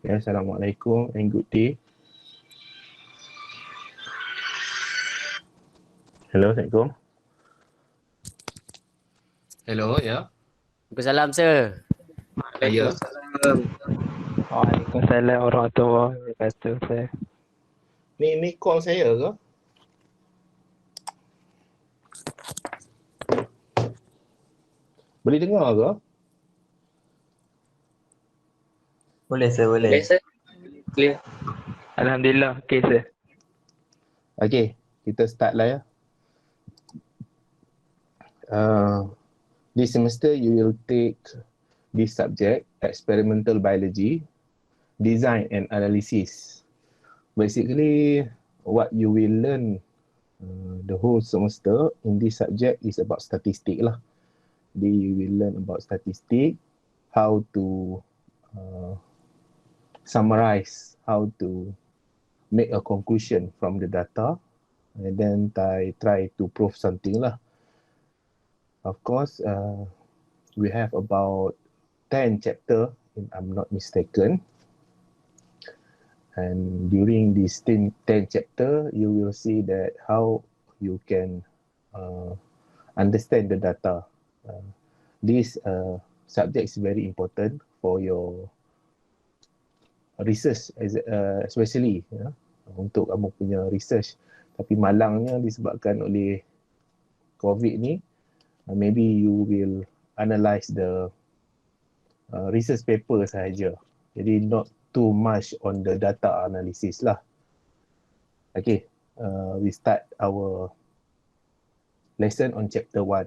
Okay, Assalamualaikum and good day. Hello, Assalamualaikum. Hello, ya. Waalaikumsalam, sir. Ya. Waalaikumsalam warahmatullahi wabarakatuh. Saya. Ni call saya ke? Boleh dengar ke? Boleh sir, boleh. Boleh, sir? Clear. Alhamdulillah, okey sir. Okay, kita start lah ya. This semester you will take this subject, experimental biology, design and analysis. Basically, what you will learn the whole semester in this subject is about statistics lah. Jadi you will learn about statistics, how to summarize, how to make a conclusion from the data, and then try to prove something lah. Of course, we have about 10 chapter, if I'm not mistaken. And during this 10 chapter, you will see that how you can understand the data. This subject is very important for your research, especially untuk kamu punya research. Tapi malangnya disebabkan oleh COVID ni, maybe you will analyze the research paper sahaja. Jadi not too much on the data analysis lah. Okay, we start our lesson on chapter 1.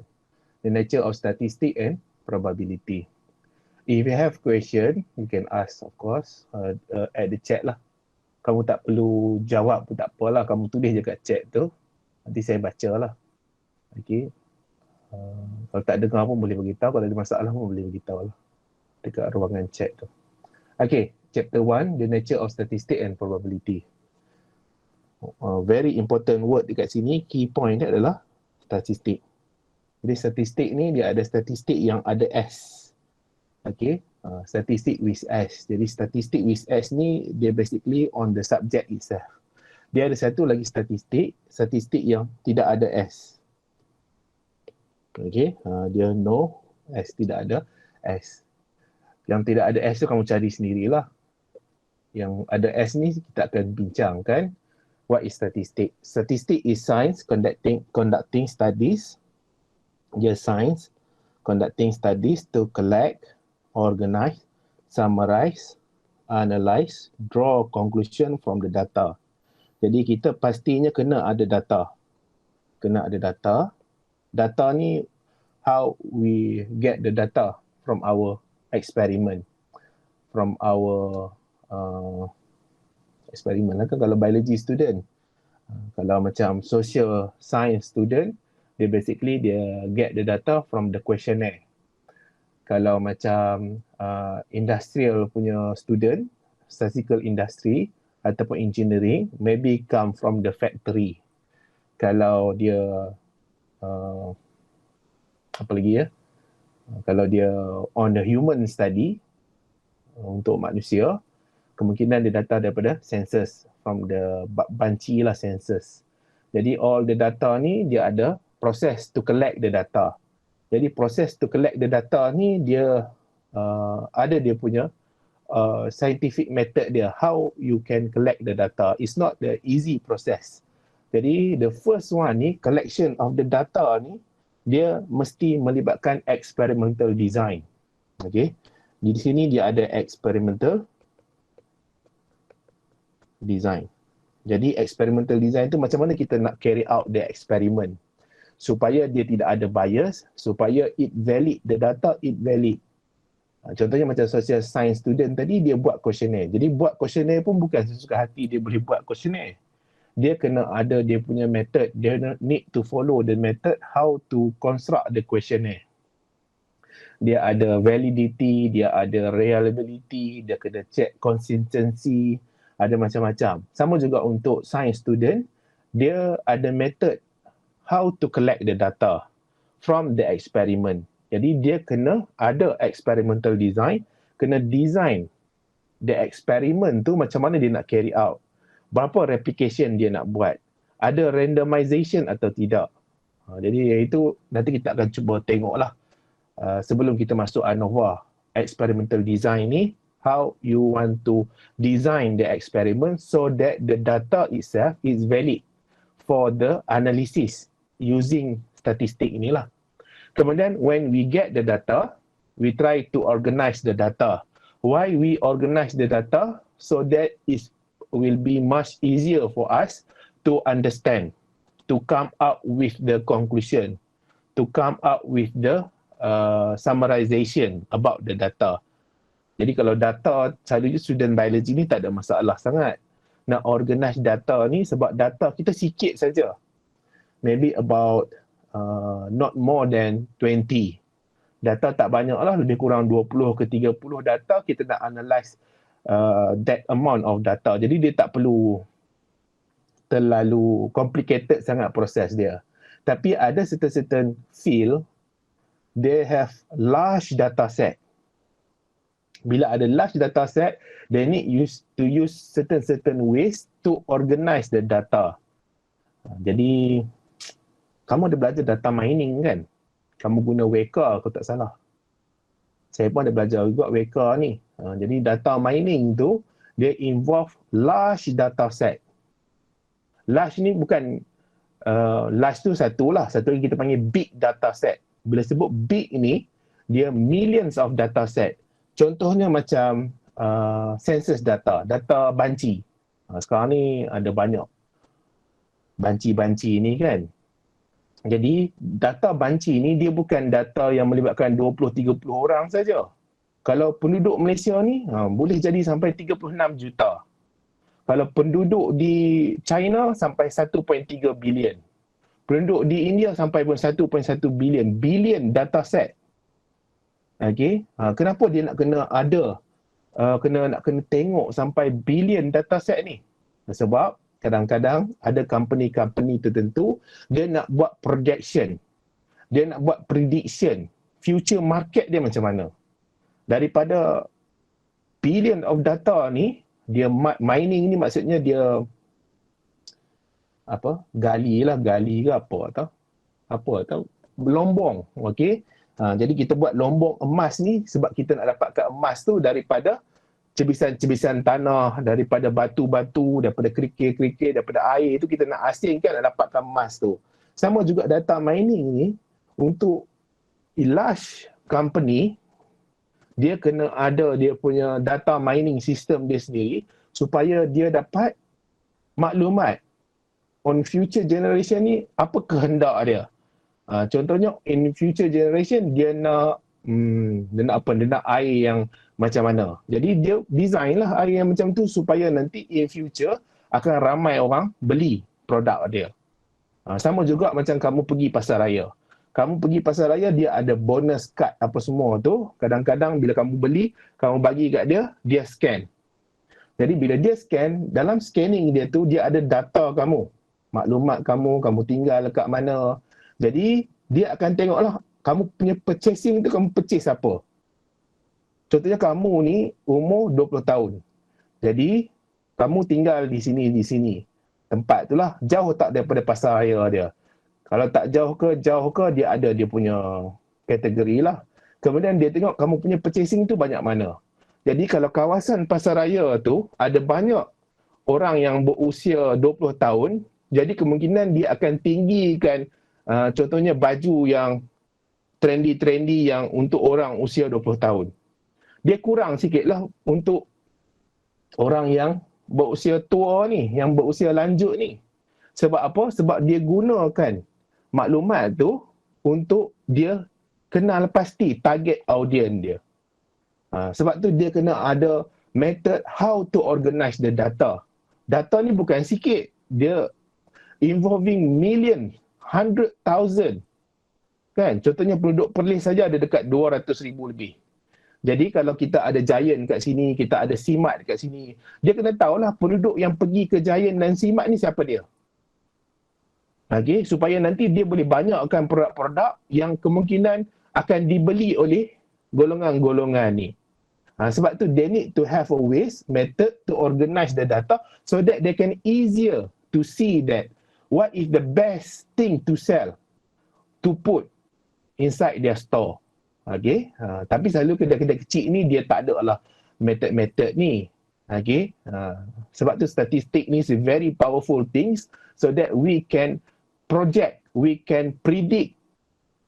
The nature of statistics and probability. If you have question, you can ask of course at the chat lah. Kamu tak perlu jawab pun tak apalah, kamu tulis je kat chat tu. Nanti saya baca lah. Okay. Kalau tak dengar pun boleh beritahu, kalau ada masalah pun boleh beritahu lah dekat ruangan chat tu. Okay, chapter 1, the nature of statistics and probability. Very important word dekat sini, key point dia adalah statistik. Jadi statistik ni dia ada statistik yang ada S. Okay, statistik with S. Jadi statistik with S ni dia basically on the subject itself. Dia ada satu lagi statistik yang tidak ada S. Okay, dia no S, tidak ada S. Yang tidak ada S tu kamu cari sendirilah. Yang ada S ni kita akan bincangkan. What is statistic? Statistic is science conducting studies. Dia science conducting studies to collect, organize, summarize, analyze, draw conclusion from the data. Jadi kita pastinya kena ada data. Kena ada data. Data ni how we get the data from our experiment. From our eksperimen lah kan kalau biology student. Kalau macam social science student, dia basically dia get the data from the questionnaire. Kalau macam industrial punya student, statistical industry ataupun engineering, maybe come from the factory. Kalau dia apa lagi ya? Kalau dia on the human study untuk manusia, kemungkinan dia data daripada census, from the banci lah census. Jadi all the data ni dia ada proses to collect the data. Jadi proses to collect the data ni dia ada dia punya scientific method dia, how you can collect the data. It's not the easy process. Jadi the first one ni, collection of the data ni, dia mesti melibatkan experimental design. Okay. Di sini dia ada experimental design. Jadi experimental design tu macam mana kita nak carry out the experiment supaya dia tidak ada bias, supaya it valid, the data it valid. Contohnya macam social science student tadi, dia buat questionnaire. Jadi buat questionnaire pun bukan sesuka hati dia boleh buat questionnaire. Dia kena ada dia punya method, dia need to follow the method how to construct the questionnaire. Dia ada validity, dia ada reliability, dia kena check consistency, ada macam-macam. Sama juga untuk science student, dia ada method how to collect the data from the experiment. Jadi dia kena ada experimental design, kena design the experiment tu macam mana dia nak carry out. Berapa replication dia nak buat. Ada randomization atau tidak. Jadi itu nanti kita akan cuba tengoklah sebelum kita masuk ANOVA experimental design ni, how you want to design the experiment so that the data itself is valid for the analysis using statistik inilah. Kemudian when we get the data, we try to organize the data. Why we organize the data? So that it will be much easier for us to understand, to come up with the conclusion, to come up with the summarization about the data. Jadi kalau data, selalunya student biology ni tak ada masalah sangat. Nak organize data ni sebab data kita sikit saja. Maybe about not more than 20. Data tak banyak lah, lebih kurang 20 ke 30 data kita nak analyze that amount of data. Jadi dia tak perlu terlalu complicated sangat proses dia. Tapi ada certain field, they have large data set. Bila ada large data set, they need to use certain ways to organize the data. Jadi, kamu ada belajar data mining kan? Kamu guna Weka kalau tak salah. Saya pun ada belajar juga Weka ni. Jadi data mining tu, dia involve large data set. Large ni bukan, large tu satu lah. Satu lagi kita panggil big data set. Bila sebut big ni, dia millions of data set. Contohnya macam census data, data banci. Sekarang ni ada banyak banci-banci ni kan. Jadi data banci ni dia bukan data yang melibatkan 20-30 orang saja. Kalau penduduk Malaysia ni boleh jadi sampai 36 juta. Kalau penduduk di China sampai 1.3 bilion. Penduduk di India sampai pun 1.1 bilion. Bilion data set. Okay. Kenapa dia nak kena ada, nak kena tengok sampai bilion data set ni? Sebab kadang-kadang ada company-company tertentu, dia nak buat projection. Dia nak buat prediction. Future market dia macam mana. Daripada billion of data ni, dia mining ni maksudnya dia gali ke apa tau, lombong. Okey. Jadi kita buat lombong emas ni sebab kita nak dapatkan emas tu daripada cebisan-cebisan tanah, daripada batu-batu, daripada kerikil-kerikil, daripada air tu kita nak asingkan nak dapatkan emas tu. Sama juga data mining ni, untuk large company, dia kena ada dia punya data mining system dia sendiri supaya dia dapat maklumat on future generation ni apa kehendak dia. Contohnya in future generation dia nak dia nak air yang macam mana. Jadi dia design lah air yang macam tu supaya nanti in future akan ramai orang beli produk dia. Sama juga macam kamu pergi pasar raya. Kamu pergi pasar raya, dia ada bonus card apa semua tu. Kadang-kadang bila kamu beli, kamu bagi kat dia, dia scan. Jadi bila dia scan, dalam scanning dia tu, dia ada data kamu. Maklumat kamu tinggal kat mana. Jadi dia akan tengoklah, kamu punya purchasing tu, kamu purchase apa. Contohnya kamu ni umur 20 tahun. Jadi, kamu tinggal di sini. Tempat tu lah, jauh tak daripada pasar raya dia. Kalau tak jauh ke, dia ada dia punya kategori lah. Kemudian dia tengok kamu punya purchasing tu banyak mana. Jadi kalau kawasan pasar raya tu ada banyak orang yang berusia 20 tahun, jadi kemungkinan dia akan tinggikan contohnya baju yang trendy yang untuk orang usia 20 tahun. Dia kurang sikit lah untuk orang yang berusia tua ni, yang berusia lanjut ni. Sebab apa? Sebab dia gunakan maklumat tu untuk dia kenal pasti target audience dia. Sebab tu dia kena ada method how to organize the data. Data ni bukan sikit. Dia involving million, 100,000. Kan? Contohnya penduduk Perlis saja ada dekat 200,000 lebih. Jadi kalau kita ada Giant kat sini, kita ada Simat dekat sini, dia kena tahulah penduduk yang pergi ke Giant dan Simat ni siapa dia. Okay, supaya nanti dia boleh banyakkan produk-produk yang kemungkinan akan dibeli oleh golongan-golongan ni. Sebab tu they need to have a ways, method to organize the data so that they can easier to see that what is the best thing to sell, to put inside their store. Okay, tapi selalu kedai-kedai kecil ni dia tak ada lah method-method ni. Okay, sebab tu statistik ni is very powerful things so that we can project, we can predict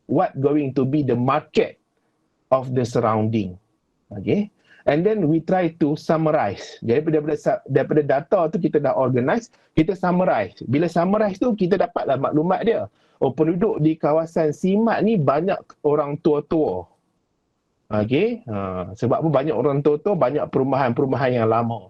what going to be the market of the surrounding. Okay, and then we try to summarize. Jadi daripada data tu kita dah organize, kita summarize. Bila summarize tu kita dapatlah maklumat dia. Oh, penduduk di kawasan Simat ni banyak orang tua-tua. Okay, sebab apa banyak orang tua-tua, banyak perumahan-perumahan yang lama.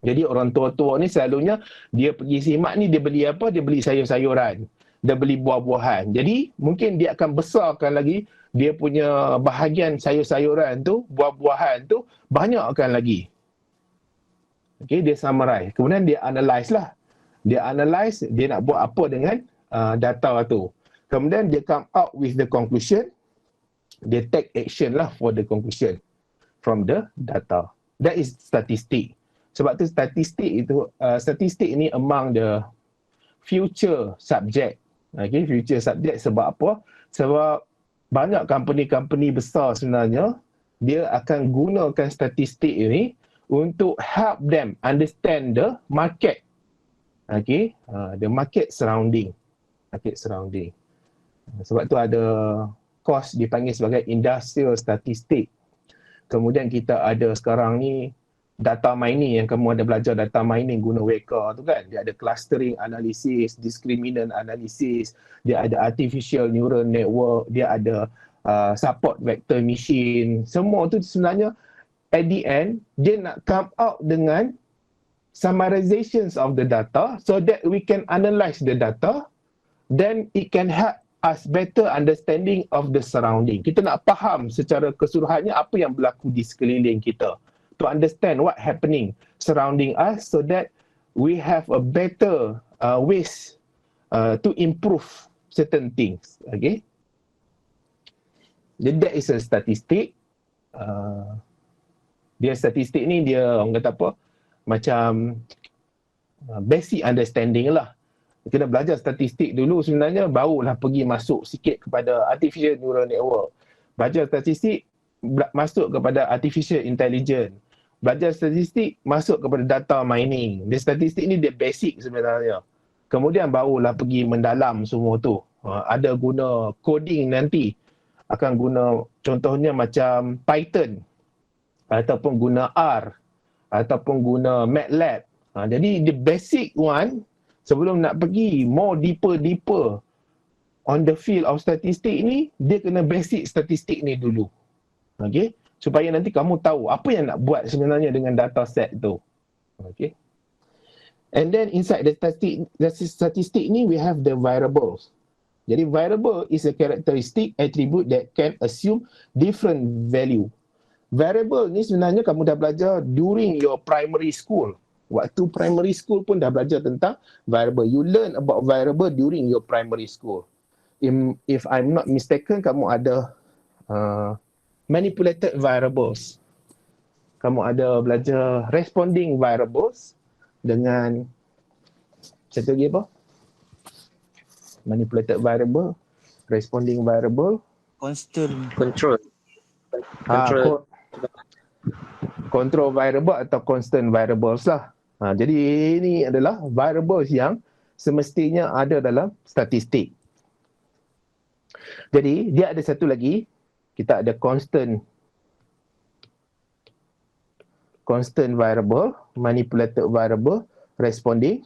Jadi orang tua-tua ni selalunya dia pergi Simat ni dia beli apa? Dia beli sayur-sayuran. Dia beli buah-buahan. Jadi mungkin dia akan besarkan lagi dia punya bahagian sayur-sayuran tu, buah-buahan tu banyakkan lagi. Okay, dia summarize. Kemudian dia analyse lah. Dia analyse, dia nak buat apa dengan data tu. Kemudian dia come out with the conclusion. Dia take action lah for the conclusion from the data. That is statistik. Sebab tu statistik ni among the future subject. Okay, future subject sebab apa? Sebab banyak company-company besar sebenarnya, dia akan gunakan statistik ini untuk help them understand the market. Okay, the market surrounding. Market surrounding. Sebab tu ada course dipanggil sebagai industrial statistik. Kemudian kita ada sekarang ni data mining, yang kamu ada belajar data mining guna Weka tu kan. Dia ada clustering analysis, discriminant analysis, dia ada artificial neural network, dia ada support vector machine. Semua tu sebenarnya at the end dia nak come out dengan summarizations of the data so that we can analyze the data, then it can help us better understanding of the surrounding. Kita nak faham secara keseluruhannya apa yang berlaku di sekeliling kita, to understand what happening surrounding us so that we have a better ways to improve certain things. Okay, jadi that is a statistik. Dia statistik ni dia orang kata apa, macam basic understanding lah. Kita belajar statistik dulu sebenarnya, barulah pergi masuk sikit kepada artificial neural network. Belajar statistik masuk kepada artificial intelligence. Belajar statistik masuk kepada data mining. Dia statistik ni dia basic sebenarnya. Kemudian barulah pergi mendalam semua tu. Ada guna coding nanti. Akan guna contohnya macam Python. Ataupun guna R. Ataupun guna MATLAB. Jadi the basic one, sebelum nak pergi more deeper on the field of statistik ni, dia kena basic statistik ni dulu. Okay? Supaya nanti kamu tahu apa yang nak buat sebenarnya dengan data set tu. Okay? And then inside the statistik ni, we have the variables. Jadi variable is a characteristic attribute that can assume different value. Variable ni sebenarnya kamu dah belajar during your primary school. Waktu primary school pun dah belajar tentang variable. You learn about variable during your primary school. If I'm not mistaken, kamu ada manipulated variables. Kamu ada belajar responding variables dengan satu lagi apa? Manipulated variable, responding variable, Control. control variable atau constant variables lah. Jadi ini adalah variables yang semestinya ada dalam statistik. Jadi dia ada satu lagi, kita ada constant variable, manipulated variable, responding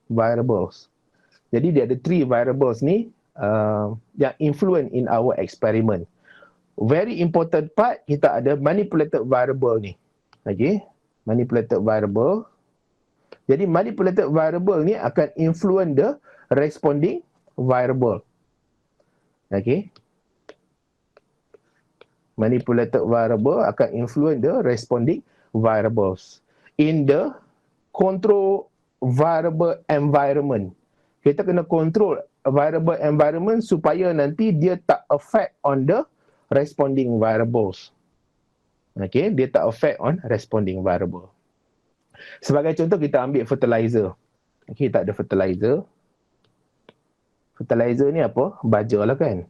variables. Jadi dia ada 3 variables ni yang influence in our experiment. Very important part, kita ada manipulated variable ni. Okay, manipulated variable. Jadi manipulated variable ni akan influence the responding variable. Okay, manipulated variable akan influence the responding variables in the control variable environment. Kita kena control variable environment supaya nanti dia tak affect on the responding variables. Okay, dia tak affect on responding variable. Sebagai contoh, kita ambil fertilizer. Okay, tak ada fertilizer. Fertilizer ni apa? Baja lah kan.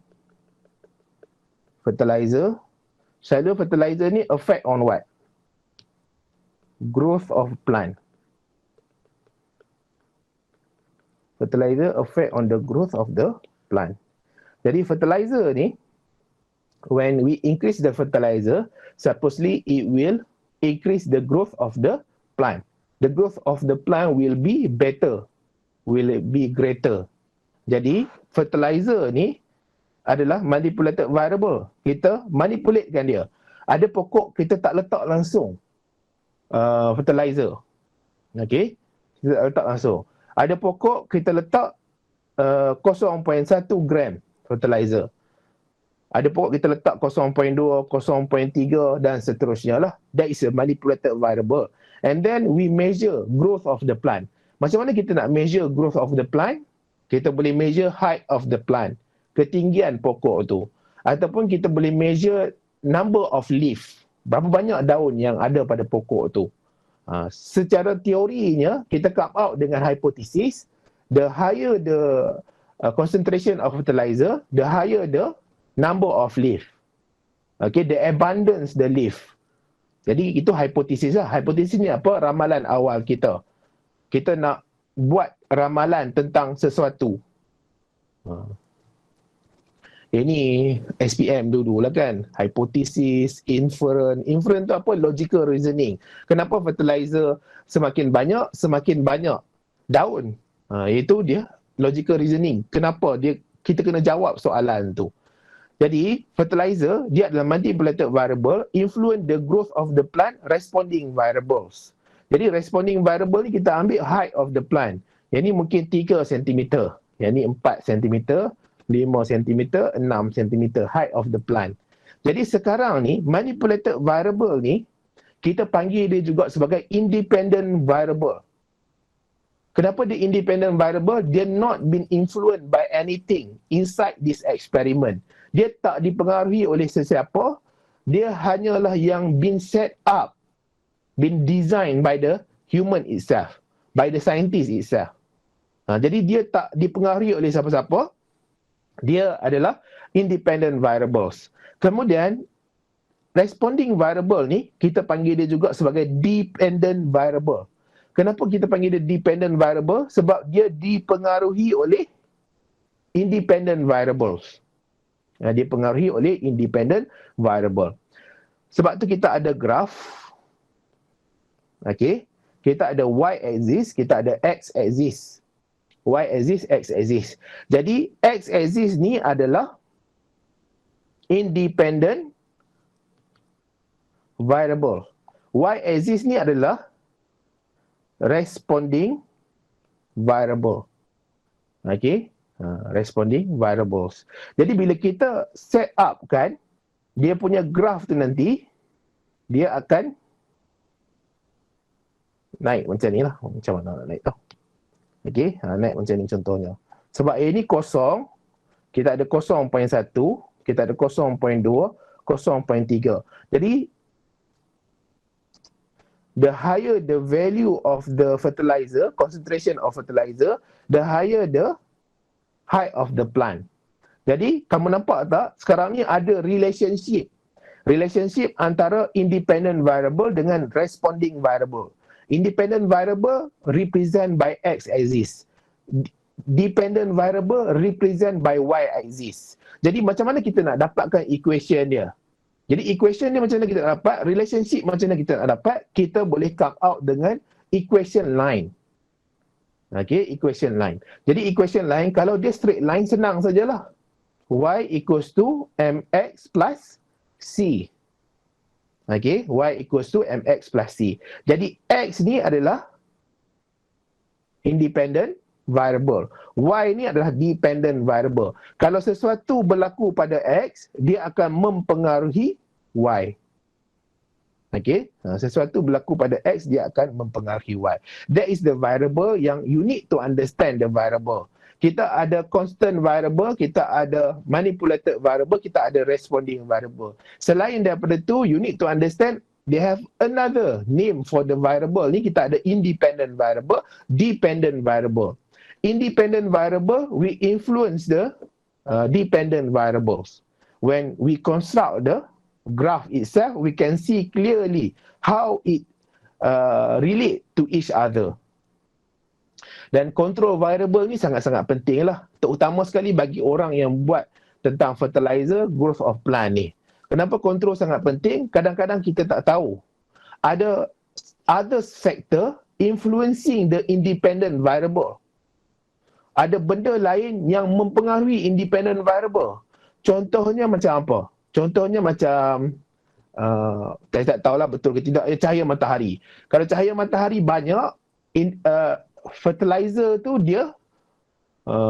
Fertilizer. Selalu fertilizer ni affect on what? Growth of plant. Fertilizer affect on the growth of the plant. Jadi fertilizer ni, when we increase the fertilizer, supposedly it will increase the growth of the plant. The growth of the plant will be better, will be greater. Jadi fertilizer ni adalah manipulated variable. Kita manipulatekan dia. Ada pokok kita tak letak langsung fertilizer. Okay, kita tak letak langsung. Ada pokok kita letak 0.1 gram fertilizer. Ada pokok kita letak 0.2, 0.3 dan seterusnya lah. That is a manipulated variable. And then we measure growth of the plant. Macam mana kita nak measure growth of the plant? Kita boleh measure height of the plant, ketinggian pokok tu. Ataupun kita boleh measure number of leaf, berapa banyak daun yang ada pada pokok tu. Secara teorinya, kita come out dengan hypothesis, the higher the concentration of fertilizer, the higher the number of leaf. Okay, the abundance the leaf. Jadi itu hipotesis lah. Hipotesis ni apa? Ramalan awal kita. Kita nak buat ramalan tentang sesuatu. Ini SPM dulu lah kan. Hypothesis, inference. Inference tu apa? Logical reasoning. Kenapa fertilizer semakin banyak daun? Itu dia logical reasoning. Kenapa kita kena jawab soalan tu. Jadi, fertilizer, dia adalah manipulated variable, influence the growth of the plant, responding variables. Jadi, responding variable ni kita ambil height of the plant. Yang ni mungkin 3 cm. Yang ni 4 cm, 5 cm, 6 cm height of the plant. Jadi, sekarang ni, manipulated variable ni, kita panggil dia juga sebagai independent variable. Kenapa dia independent variable? Dia not been influenced by anything inside this experiment. Dia tak dipengaruhi oleh sesiapa. Dia hanyalah yang been set up, been designed by the human itself, by the scientist itself. Jadi dia tak dipengaruhi oleh siapa-siapa. Dia adalah independent variables. Kemudian, responding variable ni, kita panggil dia juga sebagai dependent variable. Kenapa kita panggil dia dependent variable? Sebab dia dipengaruhi oleh independent variables. Dipengaruhi oleh independent variable. Sebab tu kita ada graph. Okay. Kita ada y-axis, kita ada x-axis. Y-axis, x-axis. Jadi, x-axis ni adalah independent variable. Y-axis ni adalah responding variable. Okay. Responding variables. Jadi bila kita set up kan, dia punya graph tu nanti, dia akan naik macam ni lah. Macam mana nak naik tau. Okay, naik macam ni contohnya. Sebab A ni kosong, kita ada 0.1, kita ada 0.2, 0.3. Jadi, the higher the value of the fertilizer, concentration of fertilizer, the higher the height of the plant. Jadi, kamu nampak tak? Sekarang ni ada relationship. Relationship antara independent variable dengan responding variable. Independent variable represent by x-axis. Dependent variable represent by y-axis. Jadi, macam mana kita nak dapatkan equation dia? Jadi, equation dia macam mana kita nak dapat? Relationship macam mana kita nak dapat? Kita boleh come out dengan equation line. Okay, equation line. Jadi equation line, kalau dia straight line, senang sajalah. Y equals to mx plus c. Okay, y equals to mx plus c. Jadi x ni adalah independent variable. Y ni adalah dependent variable. Kalau sesuatu berlaku pada x, dia akan mempengaruhi y. Okay, sesuatu berlaku pada X, dia akan mempengaruhi Y. That is the variable yang you need to understand the variable. Kita ada constant variable, kita ada manipulated variable, kita ada responding variable. Selain daripada tu, you need to understand they have another name for the variable. Ni kita ada independent variable, dependent variable. Independent variable, we influence the dependent variables. When we construct the graph itself, we can see clearly how it relate to each other. Dan control variable ni sangat-sangat penting lah. Terutama sekali bagi orang yang buat tentang fertilizer, growth of plant ni. Kenapa control sangat penting? Kadang-kadang kita tak tahu. Ada other factor influencing the independent variable. Ada benda lain yang mempengaruhi independent variable. Contohnya macam apa? Contohnya macam, saya tak tahulah betul ke tidak, cahaya matahari. Kalau cahaya matahari banyak, fertilizer tu dia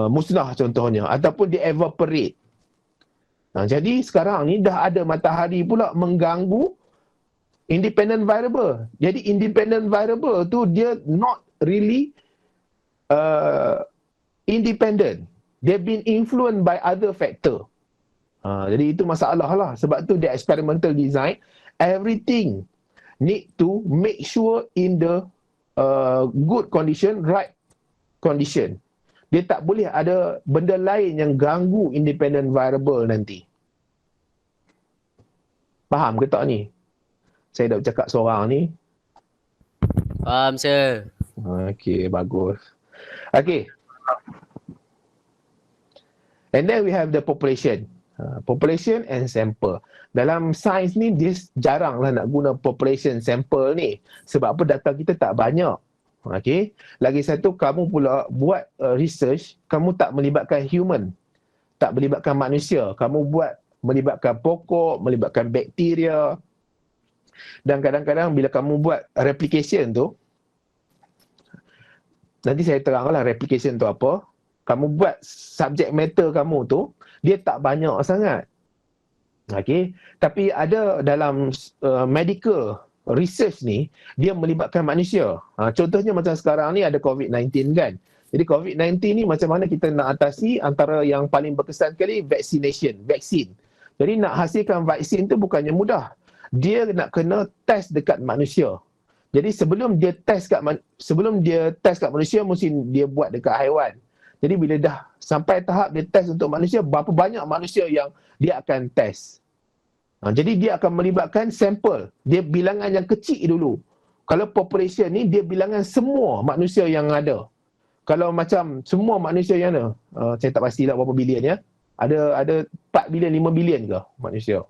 musnah contohnya, ataupun dia evaporate. Jadi sekarang ni dah ada matahari pula mengganggu independent variable. Jadi independent variable tu dia not really independent. They've been influenced by other factor. Jadi itu masalah lah. Sebab tu dia experimental design, everything need to make sure in the good condition, right condition. Dia tak boleh ada benda lain yang ganggu independent variable nanti. Faham ke tak ni? Saya dah bercakap seorang ni. Faham, sir. Okay, bagus. Okay. And then we have the population. Population and sample. Dalam sains ni dia jaranglah nak guna population sample ni. Sebab apa, data kita tak banyak. Okay. Lagi satu, kamu pula buat research, kamu tak melibatkan human. Tak melibatkan manusia. Kamu buat melibatkan pokok, melibatkan bakteria. Dan kadang-kadang bila kamu buat replication tu, nanti saya teranglah replication tu apa. Kamu buat subject matter kamu tu, dia tak banyak sangat. Okay. Tapi ada dalam medical research ni, dia melibatkan manusia. Contohnya macam sekarang ni ada COVID-19 kan. Jadi COVID-19 ni macam mana kita nak atasi, antara yang paling berkesan sekali vaccination, vaksin. Jadi nak hasilkan vaksin tu bukannya mudah. Dia nak kena test dekat manusia. Jadi sebelum dia test kat manusia, mesti dia buat dekat haiwan. Jadi bila dah sampai tahap dia test untuk manusia, berapa banyak manusia yang dia akan test. Jadi dia akan melibatkan sampel. Dia bilangan yang kecil dulu. Kalau population ni, dia bilangan semua manusia yang ada. Kalau macam semua manusia yang ada, saya tak pastilah berapa bilion ya. Ada 4 bilion, 5 bilion ke manusia.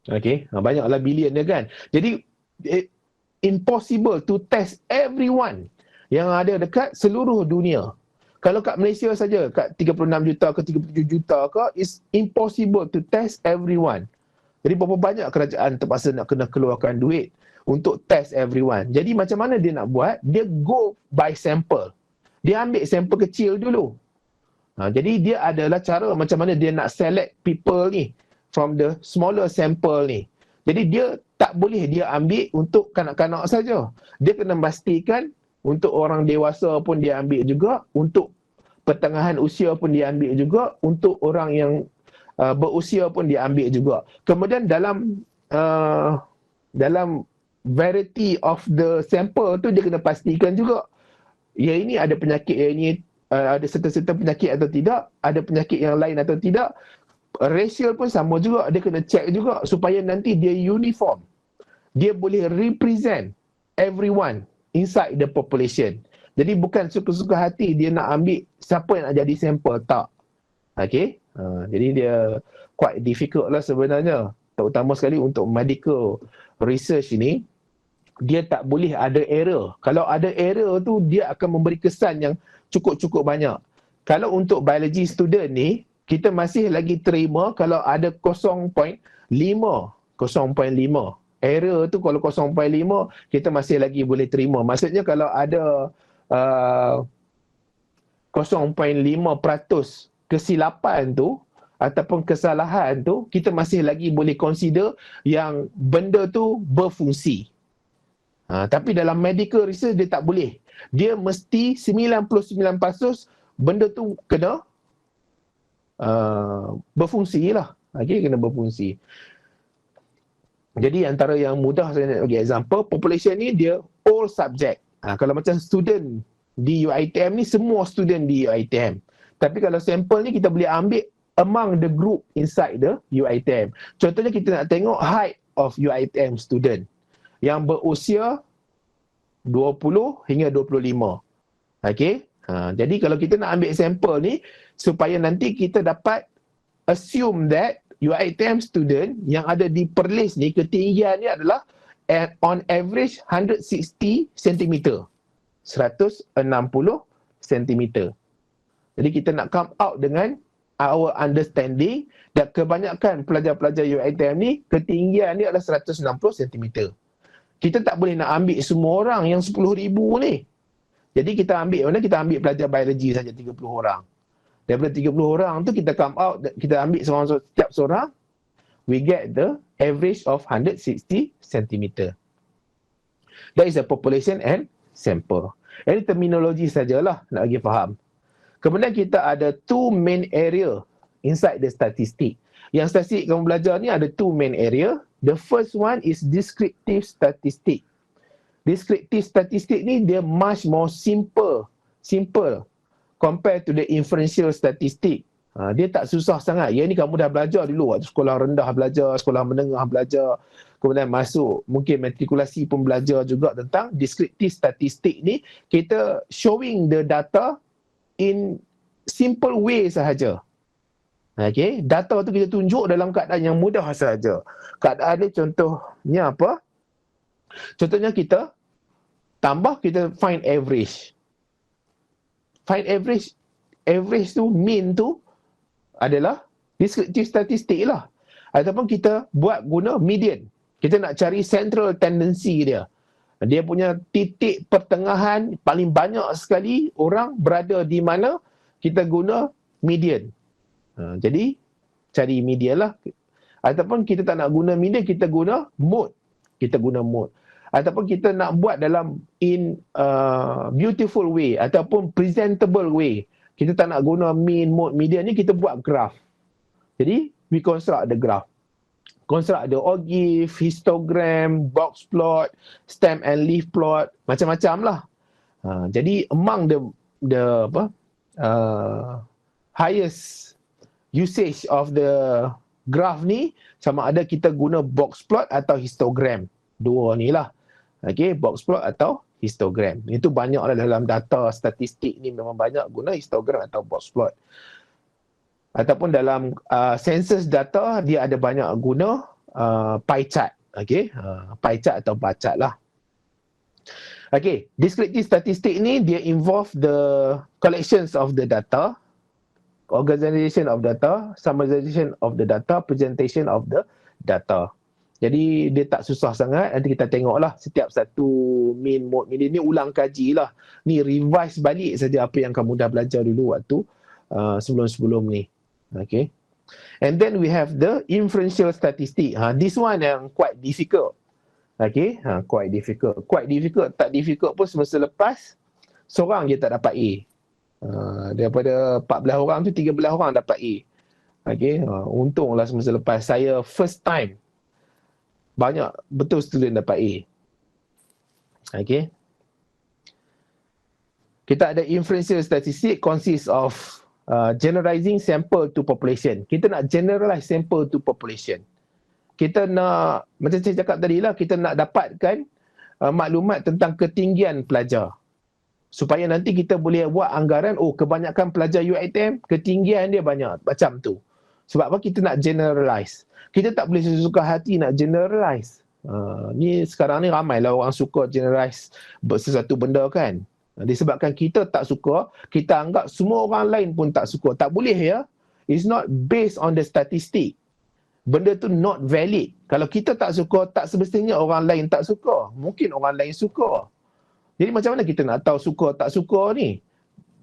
Okay, banyaklah bilion dia kan. Jadi impossible to test everyone yang ada dekat seluruh dunia. Kalau kat Malaysia saja, kat 36 juta ke 37 juta ke, it's impossible to test everyone. Jadi berapa banyak kerajaan terpaksa nak kena keluarkan duit untuk test everyone. Jadi macam mana dia nak buat? Dia go by sample. Dia ambil sampel kecil dulu. Jadi dia adalah cara macam mana dia nak select people ni from the smaller sample ni. Jadi dia tak boleh dia ambil untuk kanak-kanak saja. Dia kena pastikan untuk orang dewasa pun dia ambil juga, untuk pertengahan usia pun dia ambil juga, untuk orang yang berusia pun dia ambil juga. Kemudian dalam variety of the sample tu dia kena pastikan juga yang ini ada penyakit, yang ini ada serta-serta penyakit atau tidak, ada penyakit yang lain atau tidak. Racial pun sama juga, dia kena check juga supaya nanti dia uniform. Dia boleh represent everyone inside the population. Jadi bukan suka-suka hati dia nak ambil siapa yang nak jadi sampel, tak. Okay. Jadi dia quite difficult lah sebenarnya. Terutama sekali untuk medical research ini, dia tak boleh ada error. Kalau ada error tu, dia akan memberi kesan yang cukup-cukup banyak. Kalau untuk biology student ni, kita masih lagi terima kalau ada 0.5. Error tu kalau 0.5, kita masih lagi boleh terima. Maksudnya kalau ada 0.5% kesilapan tu ataupun kesalahan tu, kita masih lagi boleh consider yang benda tu berfungsi. Tapi dalam medical research dia tak boleh. Dia mesti 99% benda tu kena berfungsi lah. Okay, kena berfungsi. Jadi antara yang mudah saya nak bagi example, population ni dia all subject. Kalau macam student di UiTM ni, semua student di UiTM. Tapi kalau sampel ni kita boleh ambil among the group inside the UiTM. Contohnya kita nak tengok height of UiTM student yang berusia 20 hingga 25. Okey. Jadi kalau kita nak ambil sampel ni supaya nanti kita dapat assume that UiTM student yang ada di Perlis ni ketinggian ni adalah on average 160 cm. 160 cm. Jadi kita nak come out dengan our understanding dan kebanyakan pelajar-pelajar UiTM ni ketinggian ni adalah 160 cm. Kita tak boleh nak ambil semua orang yang 10,000 ni. Jadi kita ambil mana? Kita ambil pelajar biologi saja 30 orang. Daripada 30 orang tu kita come out, kita ambil setiap seorang, we get the average of 160 cm. That is a population and sample. Ini terminologi sajalah nak bagi faham. Kemudian kita ada two main area inside the statistic. Yang statistik kamu belajar ni ada two main area. The first one is descriptive statistic. Descriptive statistic ni dia much more simple compared to the inferential statistic. Dia tak susah sangat. Yang ni kamu dah belajar dulu waktu sekolah rendah belajar, sekolah menengah belajar, kemudian masuk mungkin matrikulasi pun belajar juga tentang descriptive statistic ni. Kita showing the data in simple way sahaja. Okay, data tu kita tunjuk dalam keadaan yang mudah sahaja. Keadaan ni contohnya apa? Contohnya kita tambah, kita find average. Find average. Average tu, mean tu adalah descriptive statistik lah. Ataupun kita buat guna median. Kita nak cari central tendency dia. Dia punya titik pertengahan paling banyak sekali orang berada di mana, kita guna median. Jadi cari median lah. Ataupun kita tak nak guna median, kita guna mode. Kita guna mode. Ataupun kita nak buat dalam in beautiful way ataupun presentable way. Kita tak nak guna mean, mode, median ni, kita buat graph. Jadi we construct the graph. Construct the OGIF, histogram, box plot, stem and leaf plot, macam-macam lah. Jadi among the highest usage of the graph ni, sama ada kita guna box plot atau histogram. Dua ni lah. Okay, box plot atau histogram. Itu banyak lah dalam data statistik ni, memang banyak guna histogram atau box plot. Ataupun dalam census data, dia ada banyak guna pie chart. Okay, pie chart atau bar chart lah. Okay, descriptive statistik ni dia involve the collections of the data, organization of data, summarization of the data, presentation of the data. Jadi dia tak susah sangat. Nanti kita tengoklah setiap satu mean, mode, median ni ulang kaji lah. Ni revise balik saja apa yang kamu dah belajar dulu waktu sebelum-sebelum ni. Okay. And then we have the inferential statistic. This one yang quite difficult. Okay. Quite difficult. Quite difficult. Tak difficult pun semasa lepas seorang je tak dapat A. Daripada 14 orang tu 13 orang dapat A. Okay. Untunglah semasa lepas saya first time banyak betul student dapat A. Okay. Kita ada inferential statistic consists of generalizing sample to population. Kita nak generalize sample to population. Kita nak, macam saya cakap tadi lah, kita nak dapatkan maklumat tentang ketinggian pelajar. Supaya nanti kita boleh buat anggaran, kebanyakan pelajar UiTM, ketinggian dia banyak. Macam tu. Sebab apa? Kita nak generalize. Kita tak boleh sesuka hati nak generalize. Ni sekarang ni ramailah orang suka generalize sesuatu benda kan. Disebabkan kita tak suka, kita anggap semua orang lain pun tak suka. Tak boleh ya. It's not based on the statistic. Benda tu not valid. Kalau kita tak suka, tak semestinya orang lain tak suka. Mungkin orang lain suka. Jadi macam mana kita nak tahu suka tak suka ni?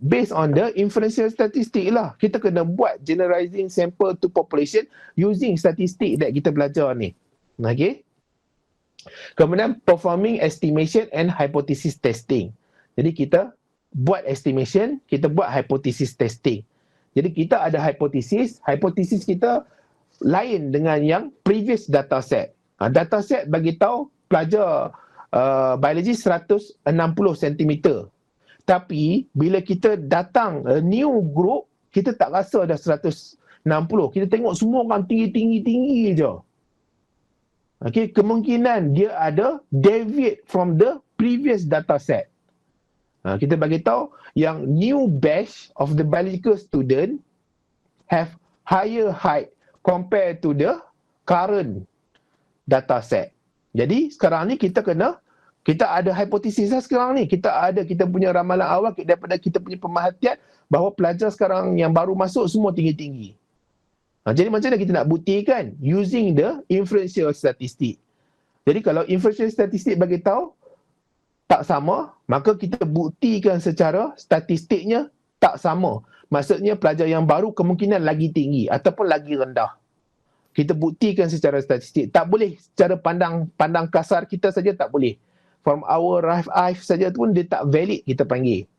Based on the inferential statistic lah. Kita kena buat generalizing sample to population using statistik that kita belajar ni. Okay? Kemudian performing estimation and hypothesis testing. Jadi kita buat estimation, kita buat hypothesis testing. Jadi kita ada hypothesis kita lain dengan yang previous dataset. Dataset bagi tahu pelajar biologi 160 cm. Tapi bila kita datang new group, kita tak rasa ada 160. Kita tengok semua orang tinggi je. Okay, kemungkinan dia ada deviate from the previous dataset. Kita bagi tahu yang new batch of the biological student have higher height compared to the current dataset. Jadi sekarang ni kita ada hipotesis lah sekarang ni. Kita punya ramalan awal daripada kita punya pemerhatian bahawa pelajar sekarang yang baru masuk semua tinggi-tinggi. Jadi macam mana kita nak buktikan? Using the inferential statistic. Jadi kalau inferential statistic bagi tahu tak sama, maka kita buktikan secara statistiknya tak sama. Maksudnya pelajar yang baru kemungkinan lagi tinggi ataupun lagi rendah. Kita buktikan secara statistik. Tak boleh secara pandang kasar kita saja tak boleh. From our rough eye saja pun dia tak valid kita panggil.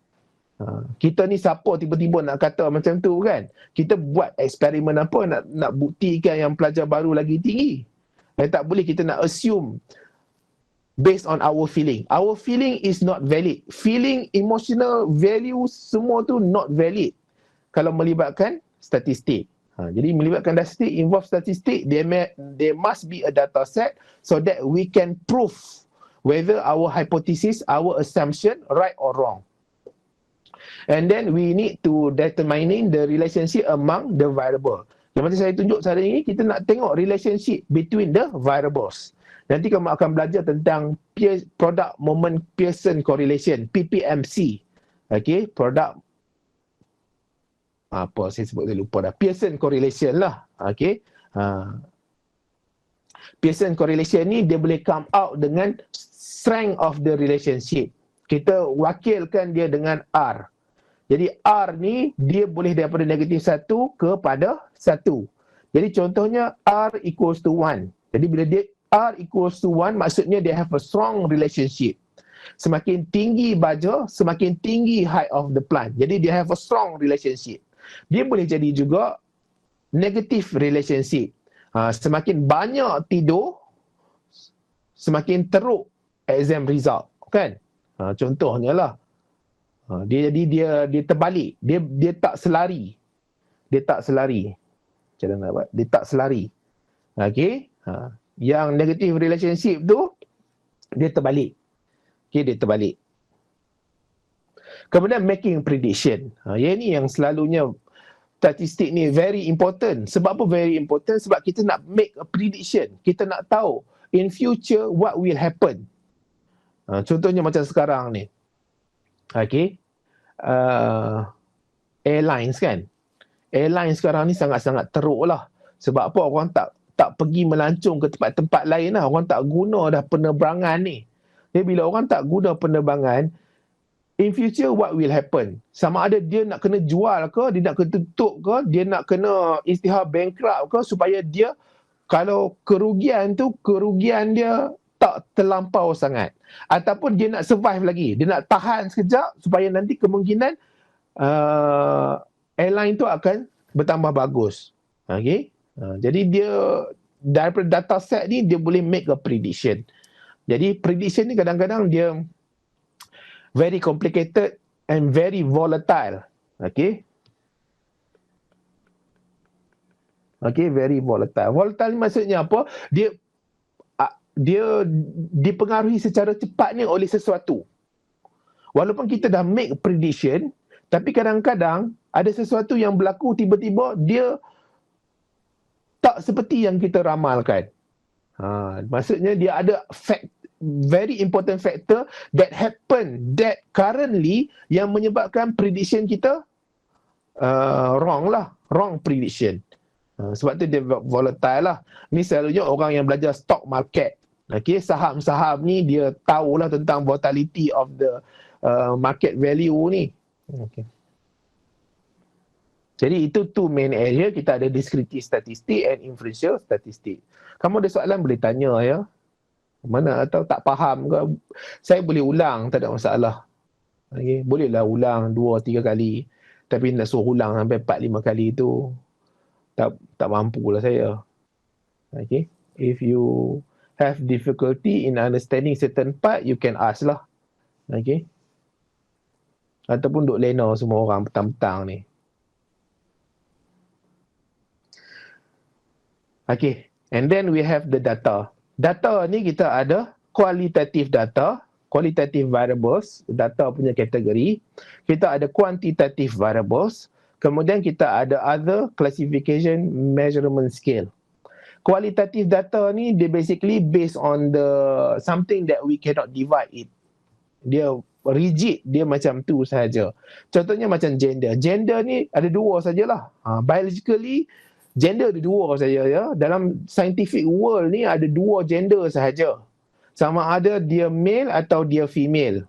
Kita ni siapa tiba-tiba nak kata macam tu kan? Kita buat eksperimen apa nak buktikan yang pelajar baru lagi tinggi. Tak boleh kita nak assume based on our feeling. Our feeling is not valid. Feeling, emotional, value semua tu not valid kalau melibatkan statistik. Jadi melibatkan statistik, involve statistik, there must be a data set so that we can prove whether our hypothesis, our assumption right or wrong. And then we need to determining the relationship among the variable. Yang macam saya tunjuk hari ini, kita nak tengok relationship between the variables. Nanti kamu akan belajar tentang product moment Pearson correlation, PPMC. Okay, product apa saya sebut tadi lupa dah. Pearson correlation lah. Okay. Pearson correlation ni dia boleh come out dengan strength of the relationship. Kita wakilkan dia dengan R. Jadi R ni dia boleh daripada negatif 1 kepada 1. Jadi contohnya R equals to 1. Jadi bila dia R equals to 1 maksudnya they have a strong relationship. Semakin tinggi baja, semakin tinggi height of the plant. Jadi dia have a strong relationship. Dia boleh jadi juga negative relationship. Semakin banyak tidur, semakin teruk exam result. Kan? Contohnya lah. Dia terbalik. Dia tak selari. Macam mana nak buat? Dia tak selari. Okay? Yang negative relationship tu, dia terbalik. Okay, dia terbalik. Kemudian making prediction. Yang ni yang selalunya statistik ni very important. Sebab apa very important? Sebab kita nak make a prediction. Kita nak tahu in future what will happen. Contohnya macam sekarang ni. Okay. Airlines kan. Airlines sekarang ni sangat-sangat teruk lah. Sebab apa? Orang tak pergi melancong ke tempat-tempat lain lah. Orang tak guna dah penerbangan ni. Jadi bila orang tak guna penerbangan, in future what will happen? Sama ada dia nak kena jual ke, dia nak kena tutup ke, dia nak kena isytihar bankrupt ke, supaya dia kalau kerugian dia tak terlampau sangat. Ataupun dia nak survive lagi. Dia nak tahan sekejap supaya nanti kemungkinan airline tu akan bertambah bagus. Okay? Jadi dia daripada data set ni dia boleh make a prediction. Jadi prediction ni kadang-kadang dia very complicated and very volatile. Okay? Okay, very volatile. Volatile maksudnya apa? Dia dipengaruhi secara cepat ni oleh sesuatu. Walaupun kita dah make prediction, tapi kadang-kadang ada sesuatu yang berlaku tiba-tiba dia tak seperti yang kita ramalkan. Maksudnya dia ada very important factor that happen that currently yang menyebabkan prediction kita wrong prediction. Sebab tu dia volatile lah. Ni selalunya orang yang belajar stock market. Okay, saham-saham ni dia tahulah tentang volatility of the market value ni. Okay. Jadi itu two main area. Kita ada descriptive statistic and inferential statistic. Kamu ada soalan boleh tanya ya. Mana atau tak faham ke, saya boleh ulang, tak ada masalah. Okay. Bolehlah ulang 2-3 kali. Tapi nak suruh ulang sampai 4-5 kali tu tak mampulah saya. Okay. If you have difficulty in understanding certain part, you can ask lah. Okay. Ataupun duk lena semua orang petang-petang ni. Okay. And then we have the data. Data ni kita ada qualitative data, qualitative variables, data punya kategori. Kita ada quantitative variables. Kemudian kita ada other classification measurement scale. Qualitative data ni dia basically based on the something that we cannot divide it. Dia rigid, dia macam tu sahaja. Contohnya macam gender. Gender ni ada dua sajalah. Biologically gender ada dua saja ya. Dalam scientific world ni ada dua gender sahaja. Sama ada dia male atau dia female.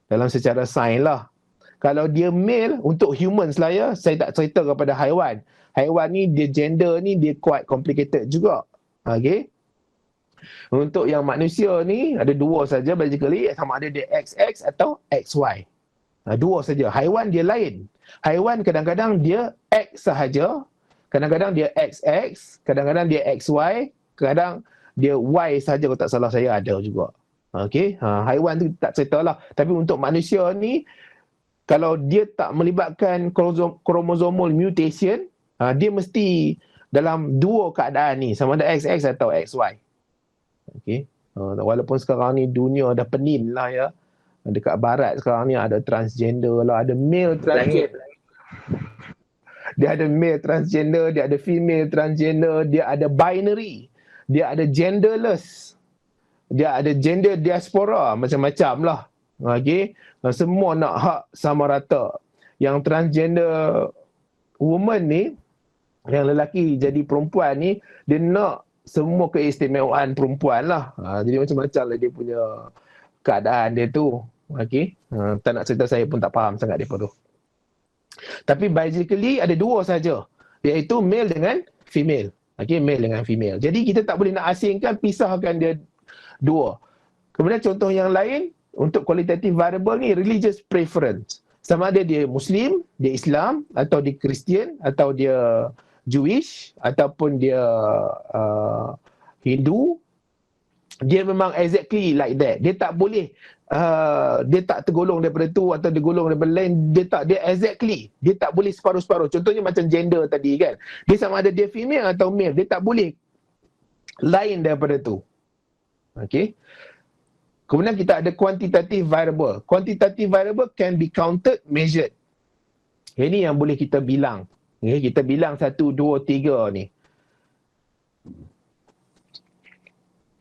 Dalam secara sains lah. Kalau dia male, untuk humans lah ya, saya tak cerita kepada haiwan. Haiwan ni dia gender ni dia quite complicated juga. Okay. Untuk yang manusia ni ada dua saja basically, sama ada dia XX atau XY. Dua saja. Haiwan dia lain. Haiwan kadang-kadang dia X sahaja. Kadang-kadang dia XX, kadang-kadang dia XY, kadang dia Y saja kalau tak salah saya ada juga. Okey, haiwan tu tak ceritalah. Tapi untuk manusia ni, kalau dia tak melibatkan chromosomal mutation, dia mesti dalam dua keadaan ni, sama ada XX atau XY. Okey, walaupun sekarang ni dunia dah penin lah ya. Dekat barat sekarang ni ada transgender lah, ada male transgender. Dia ada male transgender, dia ada female transgender, dia ada binary, dia ada genderless, dia ada gender diaspora, macam-macam lah. Okay? Semua nak hak sama rata. Yang transgender woman ni, yang lelaki jadi perempuan ni, dia nak semua keistimewaan perempuan lah. Jadi macam-macam lah dia punya keadaan dia tu. Okay? Tak nak cerita, saya pun tak faham sangat dia tu. Tapi biologically ada dua saja, iaitu male dengan female. Okey, male dengan female. Jadi kita tak boleh nak asingkan, pisahkan dia dua. Kemudian contoh yang lain untuk qualitative variable ni, religious preference. Sama ada dia Muslim, dia Islam, atau dia Kristian, atau dia Jewish, ataupun dia Hindu. Dia memang exactly like that. Dia tak boleh dia tak tergolong daripada tu atau dia golong daripada lain. Dia exactly. Dia tak boleh separuh-separuh. Contohnya macam gender tadi kan. Dia sama ada dia female atau male. Dia tak boleh lain daripada tu. Okay. Kemudian kita ada quantitative variable. Quantitative variable can be counted, measured. Ini yang boleh kita bilang. Okay. Kita bilang 1, 2, 3 ni.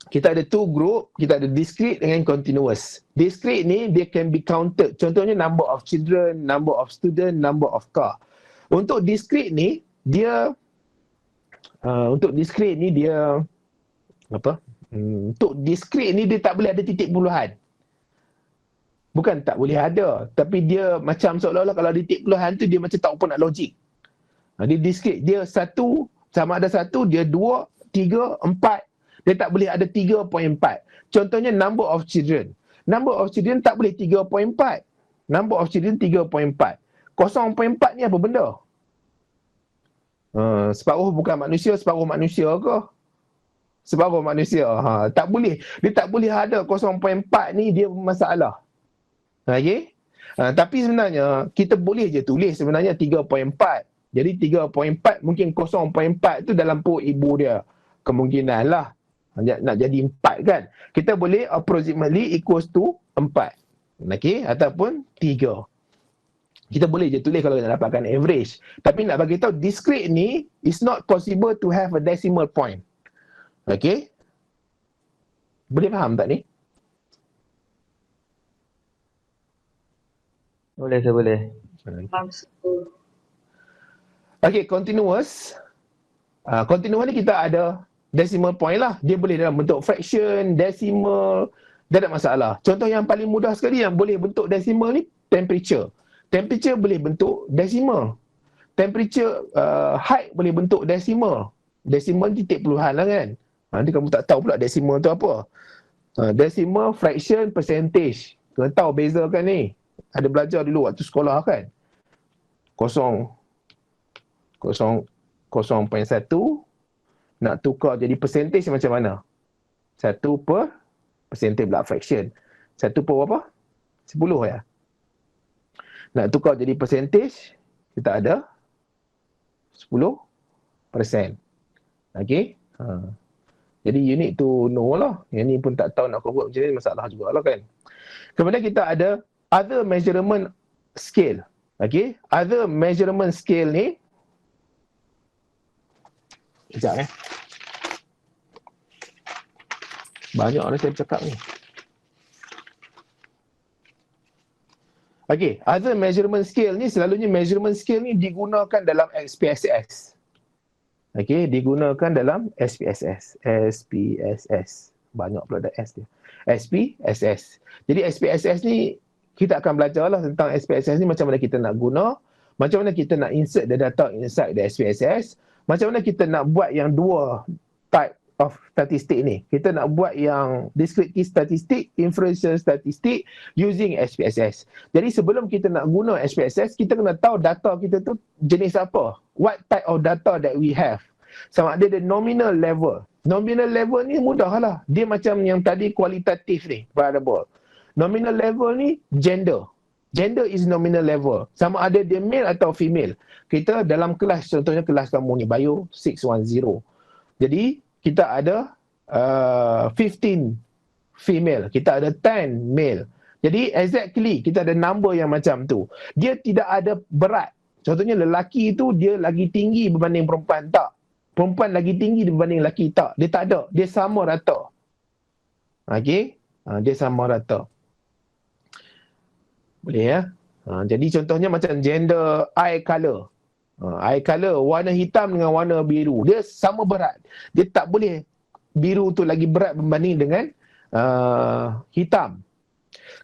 Kita ada two group, kita ada discrete dengan continuous. Discrete ni dia can be counted. Contohnya number of children, number of student, number of car. Untuk discrete ni dia untuk discrete ni dia untuk discrete ni dia tak boleh ada titik puluhan. Bukan tak boleh ada, tapi dia macam seolah-olah kalau ada titik puluhan tu dia macam tak apa nak logik. Dia discrete, dia satu sama ada satu, dia 2, 3, 4. Dia tak boleh ada 3.4. Contohnya number of children. Number of children tak boleh 3.4. Number of children 3.4. 0.4 ni apa benda? Separuh bukan manusia, separuh manusia ke? Separuh manusia. Tak boleh. Dia tak boleh ada 0.4 ni, dia masalah. Okay? Tapi sebenarnya kita boleh je tulis sebenarnya 3.4. Jadi 3.4 mungkin 0.4 tu dalam perut ibu dia. Kemungkinan lah. Nak jadi 4 kan. Kita boleh approximately equals to 4. Okay? Ataupun 3. Kita boleh je tulis kalau nak dapatkan average. Tapi nak bagi tahu discrete ni is not possible to have a decimal point. Okay? Boleh faham tak ni? Boleh, saya boleh. Okay, continuous. Continuous ni kita ada decimal point lah. Dia boleh dalam bentuk fraction, decimal, tak ada masalah. Contoh yang paling mudah sekali yang boleh bentuk decimal ni, temperature. Temperature boleh bentuk decimal. Temperature, height boleh bentuk decimal. Decimal titik puluhan lah kan. Nanti kamu tak tahu pula decimal tu apa. Decimal, fraction, percentage. Kena tahu bezakan ni. Ada belajar dulu waktu sekolah kan. 0.1 nak tukar jadi percentage macam mana? 1 per percentage pula fraction. 1 per berapa? 10 ya. Nak tukar jadi percentage, kita ada 10%. Okay? Jadi you need to know lah. Yang ni pun tak tahu nak convert macam ni, masalah jugalah kan. Kemudian kita ada other measurement scale. Okay? Other measurement scale ni, sekejap banyak orang saya bercakap ni. Okay, other measurement scale ni, selalunya measurement scale ni digunakan dalam SPSS. Okay, digunakan dalam SPSS. SPSS. Banyak pula ada S dia. SPSS. Jadi SPSS ni, kita akan belajar lah tentang SPSS ni, macam mana kita nak guna, macam mana kita nak insert the data inside the SPSS, macam mana kita nak buat yang dua type of statistik ni. Kita nak buat yang descriptive statistik, inferential statistik using SPSS. Jadi sebelum kita nak guna SPSS, kita kena tahu data kita tu jenis apa. What type of data that we have. Sama ada the nominal level. Nominal level ni mudah lah. Dia macam yang tadi kualitatif ni, variable. Nominal level ni gender. Gender is nominal level. Sama ada dia male atau female. Kita dalam kelas, contohnya kelas kamu ni, Bio 610. Jadi, kita ada 15 female. Kita ada 10 male. Jadi, exactly, kita ada number yang macam tu. Dia tidak ada berat. Contohnya, lelaki tu dia lagi tinggi berbanding perempuan. Tak. Perempuan lagi tinggi berbanding lelaki. Tak. Dia tak ada. Dia sama rata. Okey? Dia sama rata. Boleh ya. Jadi contohnya macam gender eye color. Eye color, warna hitam dengan warna biru. Dia sama berat. Dia tak boleh biru tu lagi berat berbanding dengan hitam.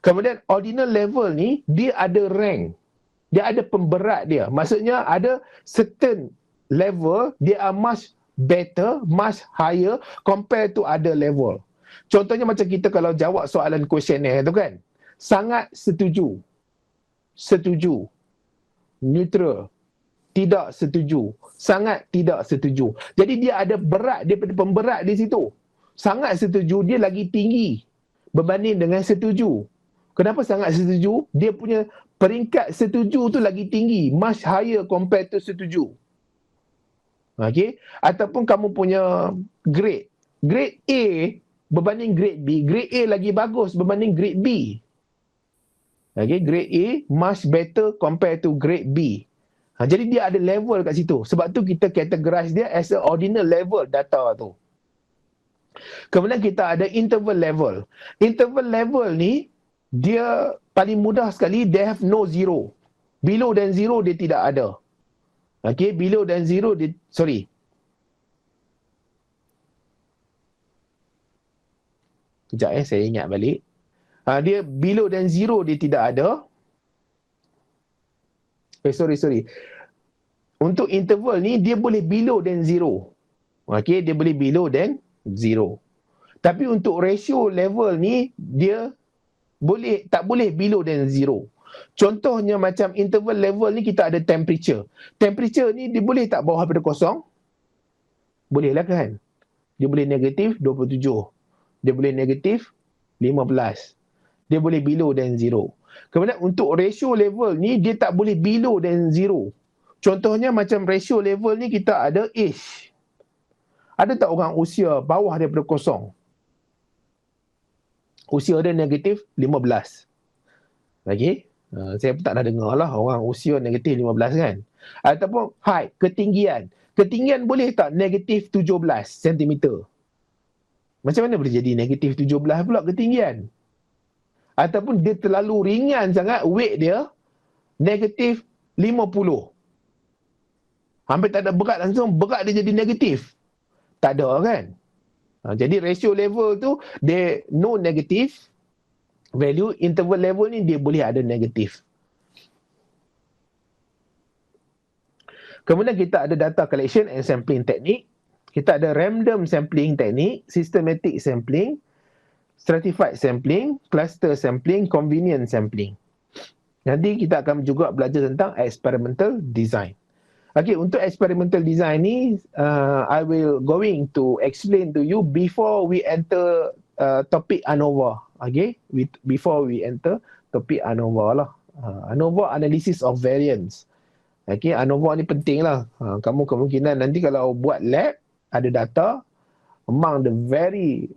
Kemudian ordinal level ni, dia ada rank. Dia ada pemberat dia. Maksudnya ada certain level, dia are much better, much higher compared to other level. Contohnya macam kita kalau jawab soalan questionnaire tu kan. Sangat setuju. Setuju, neutral, tidak setuju, sangat tidak setuju. Jadi dia ada berat, dia ada pemberat di situ. Sangat setuju dia lagi tinggi berbanding dengan setuju. Kenapa sangat setuju? Dia punya peringkat setuju tu lagi tinggi, much higher compared to setuju. Okey, ataupun kamu punya grade. Grade A berbanding grade B, grade A lagi bagus berbanding grade B. Okay, grade A much better compared to grade B. Jadi dia ada level kat situ. Sebab tu kita categorize dia as a ordinal level data tu. Kemudian kita ada interval level. Interval level ni, dia paling mudah sekali, they have no zero. Below dan zero dia tidak ada. Okay, below dan zero dia, sorry. Sekejap saya ingat balik. Dia below dan zero dia tidak ada. Sorry. Untuk interval ni dia boleh below dan zero. Okey, dia boleh below dan zero. Tapi untuk ratio level ni dia tak boleh below dan zero. Contohnya macam interval level ni kita ada temperature. Temperature ni dia boleh tak bawah daripada kosong? Boleh lah kan? Dia boleh negatif 27. Dia boleh negatif 15. Dia boleh below dan zero. Kemudian untuk ratio level ni, dia tak boleh below dan zero. Contohnya macam ratio level ni kita ada age. Ada tak orang usia bawah daripada kosong? Usia dia negatif 15. Okey? Saya pun tak dah dengar lah orang usia negatif 15 kan. Ataupun height, ketinggian. Ketinggian boleh tak negatif 17 cm? Macam mana boleh jadi negatif 17 pula ketinggian? Ataupun dia terlalu ringan sangat, weight dia negatif 50. Hampir tak ada berat langsung, berat dia jadi negatif. Tak ada kan? Jadi ratio level tu, dia no negative value. Interval level ni dia boleh ada negatif. Kemudian kita ada data collection and sampling technique. Kita ada random sampling technique, systematic sampling, stratified sampling, cluster sampling, convenient sampling. Nanti kita akan juga belajar tentang experimental design. Okay, untuk experimental design ni, I will going to explain to you before we enter topic ANOVA. Okay, before we enter topic ANOVA lah. ANOVA, analysis of variance. Okay, ANOVA ni penting lah. Kamu kemungkinan nanti kalau buat lab, ada data, among the very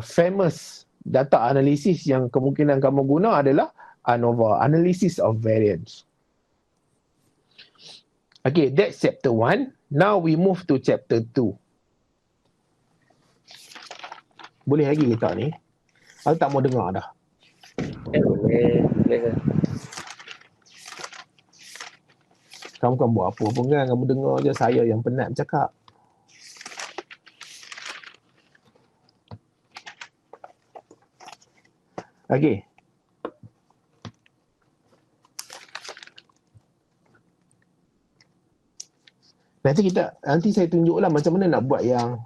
famous data analysis yang kemungkinan kamu guna adalah ANOVA, analysis of variance. Okay, that's chapter 1. Now we move to chapter 2. Boleh lagi kita ni? Aku tak mau dengar dah. Boleh sir. Kamu kan buat apa pun kan? Kamu dengar je, saya yang penat bercakap. Okay. Nanti saya tunjuklah macam mana nak buat yang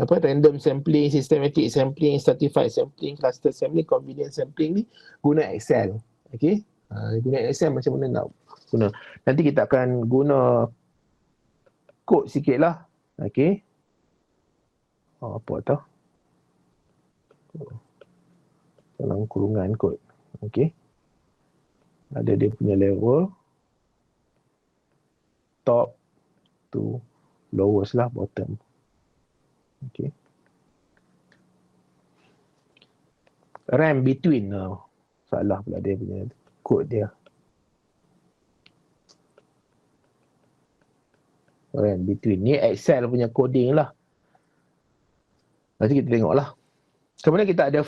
random sampling, systematic sampling, stratified sampling, cluster sampling, convenient sampling ni guna Excel. Okay? Guna Excel macam mana nak guna. Nanti kita akan guna kod sikit lah. Okay? Apa tu? Dalam kurungan kod. Okay? Ada dia punya level. Top to lowest lah, bottom. Okay. RAM between. Salah pula dia punya kod dia. RAM between. Ni Excel punya coding lah. Nanti kita tengok lah. Kemudian kita ada